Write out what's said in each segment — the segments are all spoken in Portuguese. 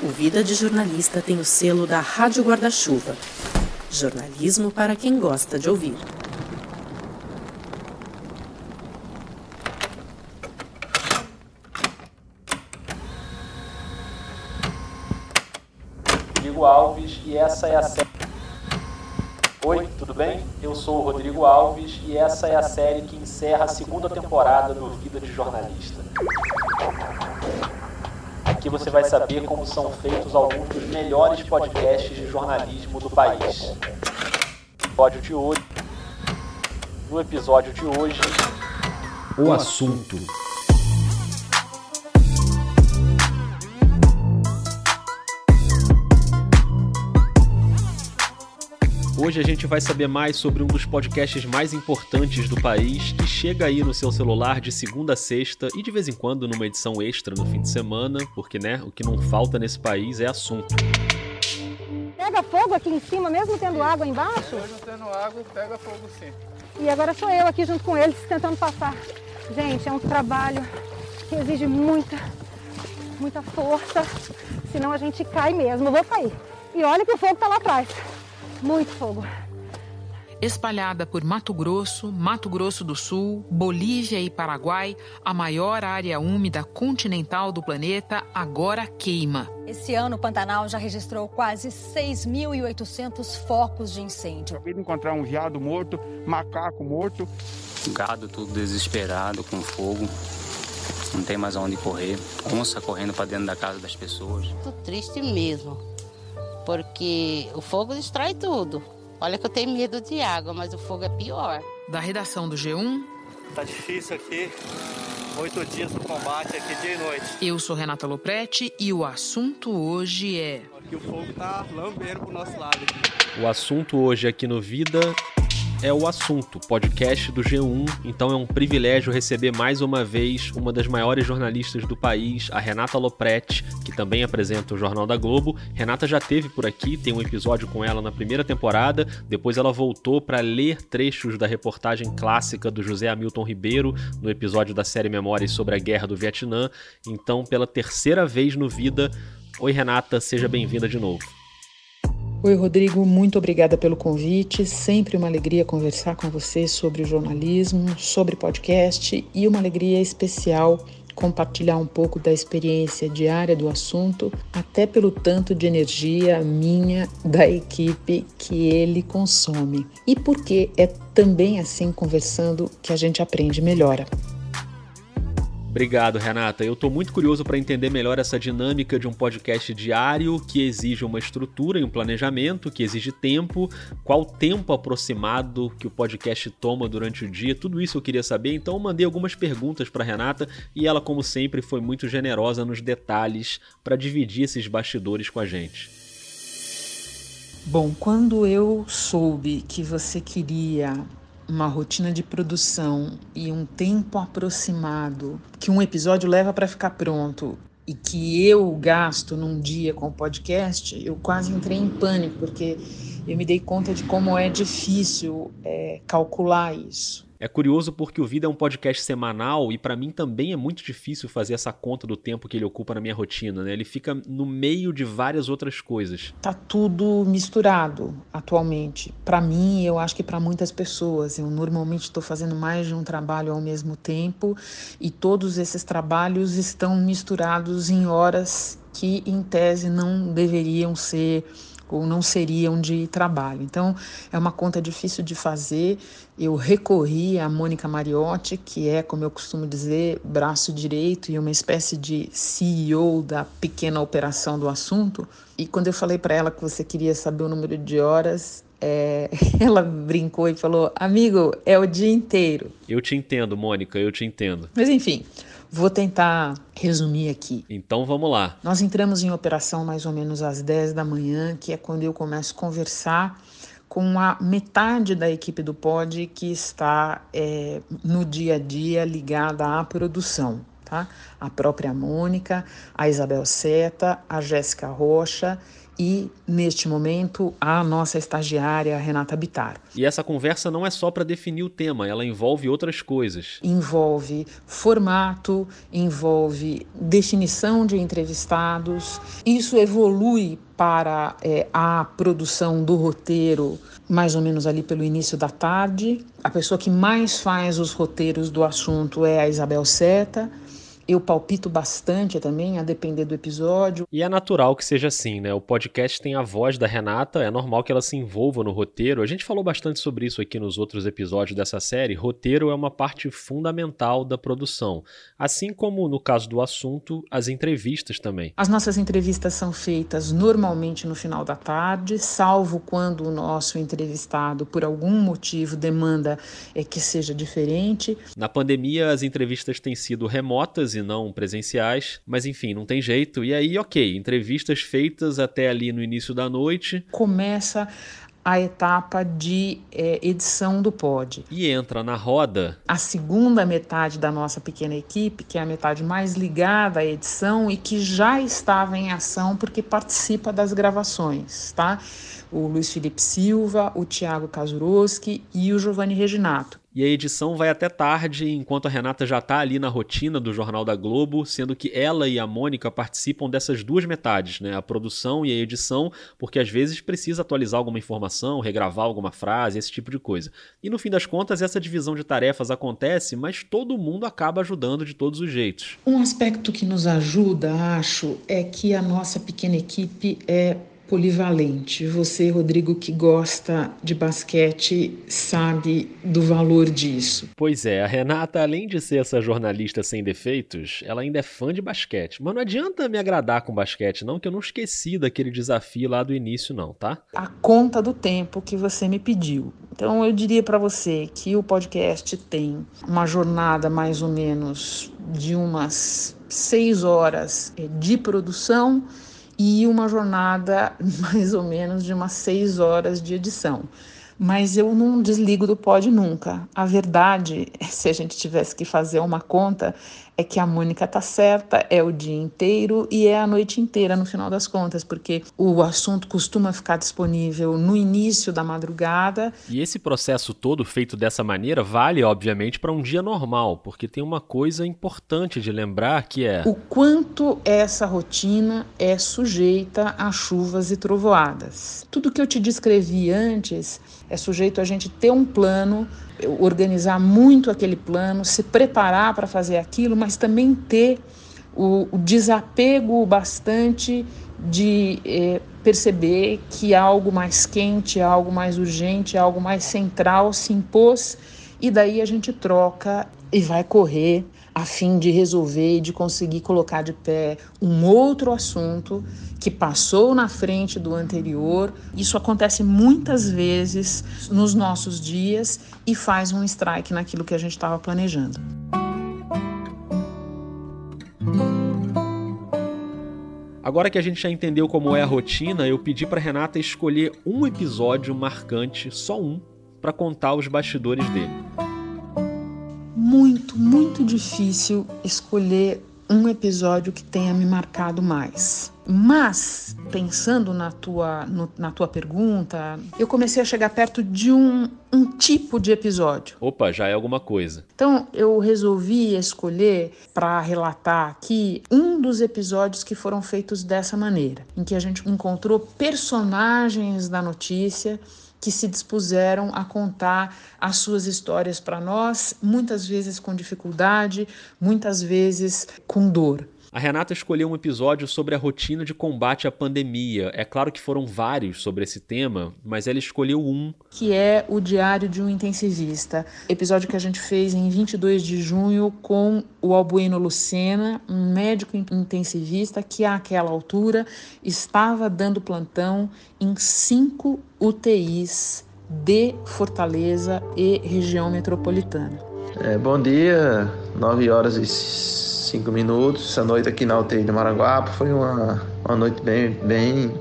O Vida de Jornalista tem o selo da Rádio Guarda-Chuva. Jornalismo para quem gosta de ouvir. Rodrigo Alves e essa é a série... Oi, tudo bem? Eu sou o Rodrigo Alves e essa é a série que encerra a segunda temporada do Vida de Jornalista. Aqui você vai saber como são feitos alguns dos melhores podcasts de jornalismo do país. No episódio de hoje, o assunto. Hoje a gente vai saber mais sobre um dos podcasts mais importantes do país, que chega aí no seu celular de segunda a sexta e de vez em quando numa edição extra no fim de semana, porque, o que não falta nesse país é assunto. Pega fogo aqui em cima, mesmo tendo água embaixo? Mesmo tendo água, pega fogo sim. E agora sou eu aqui junto com eles tentando passar. Gente, é um trabalho que exige muita força, senão a gente cai mesmo. Eu vou cair. E olha que o fogo tá lá atrás. Muito fogo. Espalhada por Mato Grosso do Sul, Bolívia e Paraguai, a maior área úmida continental do planeta agora queima. Esse ano, o Pantanal já registrou quase 6.800 focos de incêndio. Acabei de encontrar um veado morto, macaco morto. Gado tudo desesperado com fogo. Não tem mais aonde correr. Onça correndo para dentro da casa das pessoas. Tô triste mesmo. Porque o fogo destrói tudo. Olha que eu tenho medo de água, mas o fogo é pior. Da redação do G1. Tá difícil aqui. 8 dias no combate aqui dia e noite. Eu sou Renata Lopretti e o assunto hoje é... Aqui o fogo tá lambendo pro nosso lado aqui. O assunto hoje aqui no Vida é o assunto, podcast do G1, então é um privilégio receber mais uma vez uma das maiores jornalistas do país, a Renata Lopretti, que também apresenta o Jornal da Globo. Renata já esteve por aqui, tem um episódio com ela na primeira temporada, depois ela voltou para ler trechos da reportagem clássica do José Hamilton Ribeiro, no episódio da série Memórias sobre a Guerra do Vietnã. Então, pela terceira vez no Vida, oi Renata, seja bem-vinda de novo. Oi, Rodrigo, muito obrigada pelo convite. Sempre uma alegria conversar com você sobre jornalismo, sobre podcast e uma alegria especial compartilhar um pouco da experiência diária do assunto, até pelo tanto de energia minha, da equipe que ele consome. E porque é também assim, conversando, que a gente aprende e melhora. Obrigado, Renata. Eu estou muito curioso para entender melhor essa dinâmica de um podcast diário que exige uma estrutura e um planejamento, que exige tempo, qual o tempo aproximado que o podcast toma durante o dia, tudo isso eu queria saber, então eu mandei algumas perguntas para a Renata e ela, como sempre, foi muito generosa nos detalhes para dividir esses bastidores com a gente. Bom, quando eu soube que você queria uma rotina de produção e um tempo aproximado que um episódio leva para ficar pronto e que eu gasto num dia com o podcast, eu quase entrei em pânico, porque eu me dei conta de como é difícil calcular isso. É curioso porque o Vida é um podcast semanal e para mim também é muito difícil fazer essa conta do tempo que ele ocupa na minha rotina, Ele fica no meio de várias outras coisas. Tá tudo misturado atualmente. Para mim, eu acho que para muitas pessoas. Eu normalmente estou fazendo mais de um trabalho ao mesmo tempo e todos esses trabalhos estão misturados em horas que, em tese, não deveriam ser ou não seriam de trabalho. Então, é uma conta difícil de fazer. Eu recorri a Mônica Mariotti, que é, como eu costumo dizer, braço direito e uma espécie de CEO da pequena operação do assunto. E quando eu falei para ela que você queria saber o número de horas, ela brincou e falou: amigo, é o dia inteiro. Eu te entendo, Mônica, eu te entendo. Mas enfim, vou tentar resumir aqui. Então vamos lá. Nós entramos em operação mais ou menos às 10 da manhã, que é quando eu começo a conversar com a metade da equipe do Pod que está no dia a dia ligada à produção. tá? A própria Mônica, a Isabel Seta, a Jéssica Rocha e, neste momento, a nossa estagiária, a Renata Bittar. E essa conversa não é só para definir o tema, ela envolve outras coisas. Envolve formato, envolve definição de entrevistados. Isso evolui para a produção do roteiro, mais ou menos ali pelo início da tarde. A pessoa que mais faz os roteiros do assunto é a Isabel Seta. Eu palpito bastante também, a depender do episódio. E é natural que seja assim, né? O podcast tem a voz da Renata, é normal que ela se envolva no roteiro. A gente falou bastante sobre isso aqui nos outros episódios dessa série. Roteiro é uma parte fundamental da produção. Assim como, no caso do assunto, as entrevistas também. As nossas entrevistas são feitas normalmente no final da tarde, salvo quando o nosso entrevistado, por algum motivo, demanda que seja diferente. Na pandemia, as entrevistas têm sido remotas e não presenciais, mas enfim, não tem jeito. E aí, ok, entrevistas feitas até ali no início da noite. Começa a etapa de edição do pod. E entra na roda a segunda metade da nossa pequena equipe, que é a metade mais ligada à edição e que já estava em ação porque participa das gravações, tá? O Luiz Felipe Silva, o Thiago Kazuroski e o Giovanni Reginato. E a edição vai até tarde, enquanto a Renata já está ali na rotina do Jornal da Globo, sendo que ela e a Mônica participam dessas duas metades, né? A produção e a edição, porque às vezes precisa atualizar alguma informação, regravar alguma frase, esse tipo de coisa. E no fim das contas, essa divisão de tarefas acontece, mas todo mundo acaba ajudando de todos os jeitos. Um aspecto que nos ajuda, acho, é que a nossa pequena equipe é polivalente. Você, Rodrigo, que gosta de basquete, sabe do valor disso. Pois é, a Renata, além de ser essa jornalista sem defeitos, ela ainda é fã de basquete. Mas não adianta me agradar com basquete, não, que eu não esqueci daquele desafio lá do início, não, tá? A conta do tempo que você me pediu. Então, eu diria para você que o podcast tem uma jornada mais ou menos de umas 6 horas de produção e uma jornada mais ou menos de umas 6 horas de edição. Mas eu não desligo do pod nunca. A verdade, se a gente tivesse que fazer uma conta, é que a Mônica tá certa, é o dia inteiro e é a noite inteira no final das contas, porque o assunto costuma ficar disponível no início da madrugada. E esse processo todo feito dessa maneira vale, obviamente, para um dia normal, porque tem uma coisa importante de lembrar que é o quanto essa rotina é sujeita a chuvas e trovoadas. Tudo que eu te descrevi antes é sujeito a gente ter um plano, organizar muito aquele plano, se preparar para fazer aquilo, mas também ter o desapego bastante de perceber que algo mais quente, algo mais urgente, algo mais central se impôs e daí a gente troca e vai correr a fim de resolver e de conseguir colocar de pé um outro assunto que passou na frente do anterior. Isso acontece muitas vezes nos nossos dias e faz um strike naquilo que a gente estava planejando. Agora que a gente já entendeu como é a rotina, eu pedi para Renata escolher um episódio marcante, só um, para contar os bastidores dele. Muito difícil escolher um episódio que tenha me marcado mais. Mas, pensando na tua pergunta, eu comecei a chegar perto de um tipo de episódio. Opa, já é alguma coisa. Então, eu resolvi escolher para relatar aqui um dos episódios que foram feitos dessa maneira, em que a gente encontrou personagens da notícia que se dispuseram a contar as suas histórias para nós, muitas vezes com dificuldade, muitas vezes com dor. A Renata escolheu um episódio sobre a rotina de combate à pandemia. É claro que foram vários sobre esse tema, mas ela escolheu um. Que é o Diário de um Intensivista. Episódio que a gente fez em 22 de junho com o Albuino Lucena, um médico intensivista que àquela altura estava dando plantão em 5 UTIs de Fortaleza e região metropolitana. Bom dia, 9h05. Essa noite aqui na UTI de Maranguape foi uma noite bem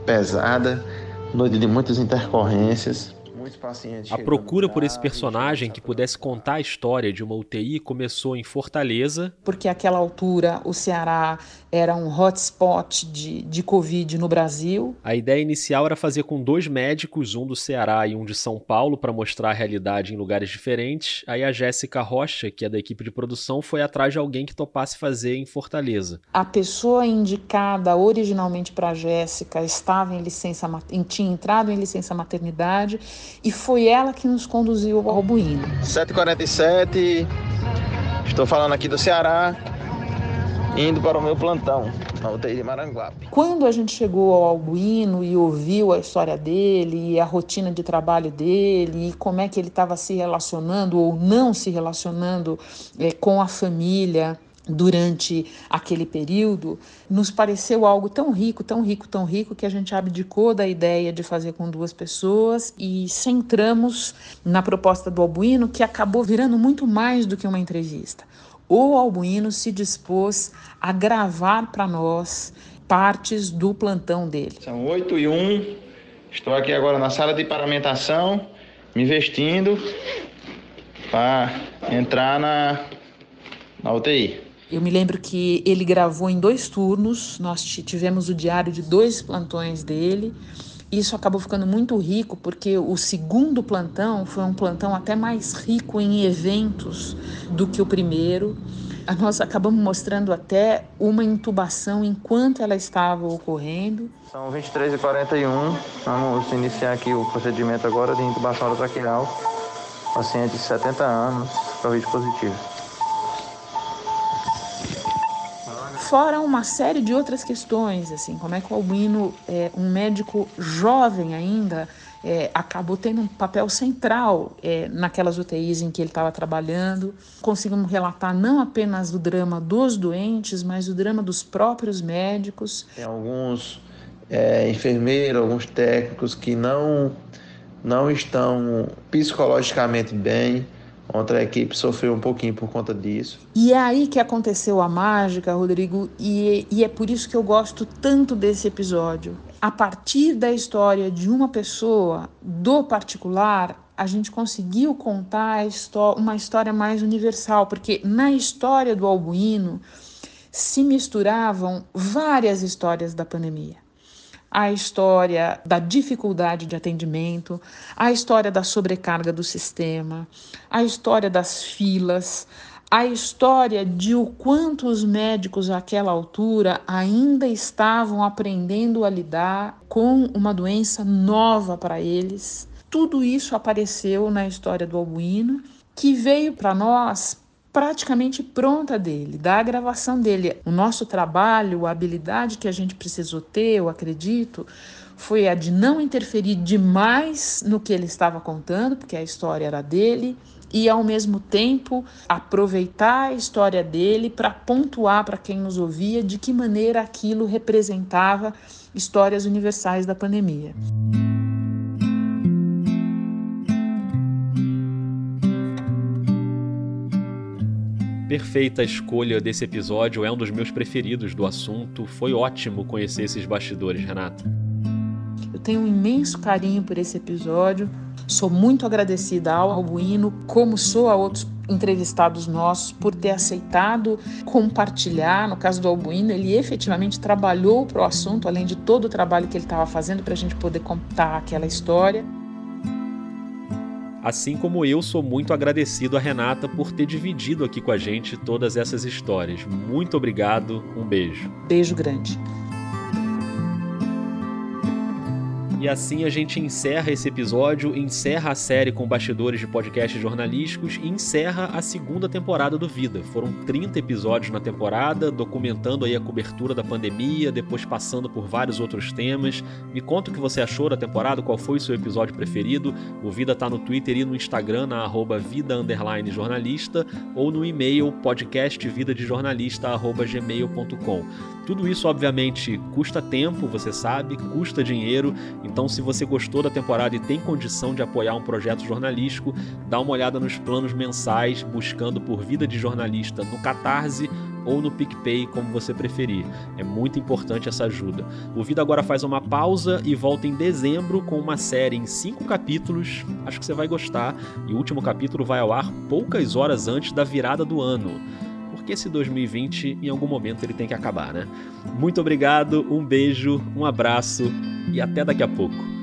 pesada, noite de muitas intercorrências. muitos pacientes. A procura por esse personagem que pudesse contar a história de uma UTI começou em Fortaleza. Porque àquela altura o Ceará era um hotspot de Covid no Brasil. A ideia inicial era fazer com 2 médicos, um do Ceará e um de São Paulo, para mostrar a realidade em lugares diferentes. Aí a Jéssica Rocha, que é da equipe de produção, foi atrás de alguém que topasse fazer em Fortaleza. A pessoa indicada originalmente para a Jéssica estava tinha entrado em licença maternidade e foi ela que nos conduziu ao Albuíno. 7h47, estou falando aqui do Ceará, indo para o meu plantão, na UTI de Maranguape. Quando a gente chegou ao Albuíno e ouviu a história dele, e a rotina de trabalho dele, e como é que ele estava se relacionando ou não se relacionando com a família durante aquele período, nos pareceu algo tão rico, tão rico, tão rico, que a gente abdicou da ideia de fazer com 2 pessoas e centramos na proposta do Albuíno, que acabou virando muito mais do que uma entrevista. O Albuíno se dispôs a gravar para nós partes do plantão dele. São 8h01, estou aqui agora na sala de paramentação, me vestindo para entrar na UTI. Eu me lembro que ele gravou em 2 turnos, nós tivemos o diário de 2 plantões dele. Isso acabou ficando muito rico, porque o segundo plantão foi um plantão até mais rico em eventos do que o primeiro. Nós acabamos mostrando até uma intubação enquanto ela estava ocorrendo. São 23h41, vamos iniciar aqui o procedimento agora de intubação orotraqueal. Paciente de 70 anos, Covid positivo. Fora uma série de outras questões, assim, como é que o Albuíno, um médico jovem ainda, acabou tendo um papel central naquelas UTIs em que ele estava trabalhando. Conseguimos relatar não apenas o drama dos doentes, mas o drama dos próprios médicos. Tem alguns enfermeiros, alguns técnicos que não estão psicologicamente bem. Outra equipe sofreu um pouquinho por conta disso. E é aí que aconteceu a mágica, Rodrigo, e é por isso que eu gosto tanto desse episódio. A partir da história de uma pessoa, do particular, a gente conseguiu contar uma história mais universal, porque na história do Albuíno se misturavam várias histórias da pandemia. A história da dificuldade de atendimento, a história da sobrecarga do sistema, a história das filas, a história de o quanto os médicos àquela altura ainda estavam aprendendo a lidar com uma doença nova para eles. Tudo isso apareceu na história do Albuíno, que veio para nós praticamente pronta dele, da gravação dele. O nosso trabalho, a habilidade que a gente precisou ter, eu acredito, foi a de não interferir demais no que ele estava contando, porque a história era dele, e ao mesmo tempo aproveitar a história dele para pontuar para quem nos ouvia de que maneira aquilo representava histórias universais da pandemia. Perfeita a escolha desse episódio, é um dos meus preferidos do assunto. Foi ótimo conhecer esses bastidores, Renata. Eu tenho um imenso carinho por esse episódio. Sou muito agradecida ao Albuíno, como sou a outros entrevistados nossos, por ter aceitado compartilhar. No caso do Albuíno, ele efetivamente trabalhou para o assunto, além de todo o trabalho que ele estava fazendo para a gente poder contar aquela história. Assim como eu sou muito agradecido a Renata por ter dividido aqui com a gente todas essas histórias. Muito obrigado, um beijo. Beijo grande. E assim a gente encerra esse episódio, encerra a série com bastidores de podcasts jornalísticos e encerra a segunda temporada do Vida. Foram 30 episódios na temporada, documentando aí a cobertura da pandemia, depois passando por vários outros temas. Me conta o que você achou da temporada, qual foi o seu episódio preferido. O Vida tá no Twitter e no Instagram, na @vida_jornalista, ou no e-mail podcastvidadejornalista@gmail.com. Tudo isso, obviamente, custa tempo, você sabe, custa dinheiro. Então, se você gostou da temporada e tem condição de apoiar um projeto jornalístico, dá uma olhada nos planos mensais, buscando por Vida de Jornalista no Catarse ou no PicPay, como você preferir. É muito importante essa ajuda. O Vida agora faz uma pausa e volta em dezembro com uma série em 5 capítulos. Acho que você vai gostar. E o último capítulo vai ao ar poucas horas antes da virada do ano. Porque esse 2020, em algum momento, ele tem que acabar, né? Muito obrigado, um beijo, um abraço e até daqui a pouco.